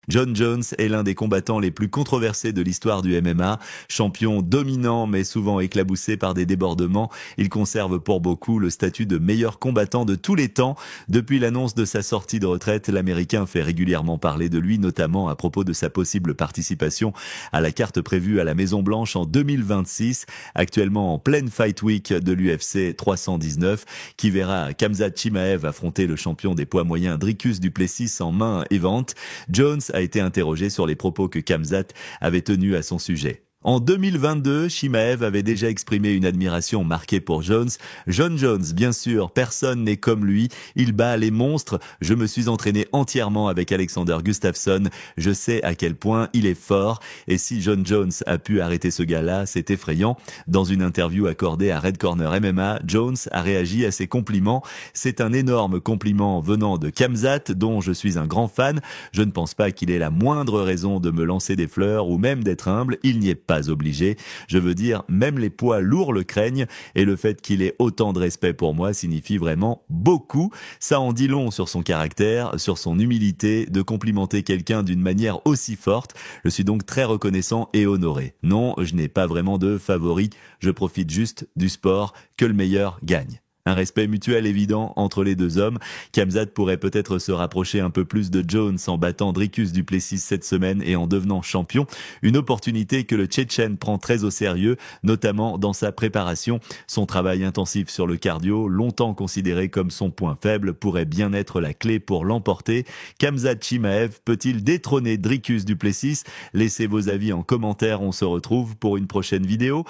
John Jones est l'un des combattants les plus controversés de l'histoire du MMA. Champion dominant mais souvent éclaboussé par des débordements, il conserve pour beaucoup le statut de meilleur combattant de tous les temps. Depuis l'annonce de sa sortie de retraite, l'Américain fait régulièrement parler de lui, notamment à propos de sa possible participation à la carte prévue à la Maison-Blanche en 2026, actuellement en pleine Fight Week de l'UFC 319, qui verra Khamzat Chimaev affronter le champion des poids moyens Dricus du Plessis en main event. Jones a été interrogé sur les propos que Khamzat avait tenus à son sujet. En 2022, Chimaev avait déjà exprimé une admiration marquée pour Jones. John Jones, bien sûr, personne n'est comme lui. Il bat les monstres. Je me suis entraîné entièrement avec Alexander Gustafsson. Je sais à quel point il est fort. Et si John Jones a pu arrêter ce gars-là, c'est effrayant. Dans une interview accordée à Red Corner MMA, Jones a réagi à ses compliments. C'est un énorme compliment venant de Khamzat, dont je suis un grand fan. Je ne pense pas qu'il ait la moindre raison de me lancer des fleurs ou même d'être humble. Il n'y est pas obligé. Je veux dire, même les poids lourds le craignent, et le fait qu'il ait autant de respect pour moi signifie vraiment beaucoup. Ça en dit long sur son caractère, sur son humilité, de complimenter quelqu'un d'une manière aussi forte. Je suis donc très reconnaissant et honoré. Non, je n'ai pas vraiment de favori. Je profite juste du sport, que le meilleur gagne. Un respect mutuel évident entre les deux hommes. Khamzat pourrait peut-être se rapprocher un peu plus de Jones en battant Dricus du Plessis cette semaine et en devenant champion. Une opportunité que le Tchétchène prend très au sérieux, notamment dans sa préparation. Son travail intensif sur le cardio, longtemps considéré comme son point faible, pourrait bien être la clé pour l'emporter. Khamzat Chimaev peut-il détrôner Dricus du Plessis? Laissez vos avis en commentaire, on se retrouve pour une prochaine vidéo.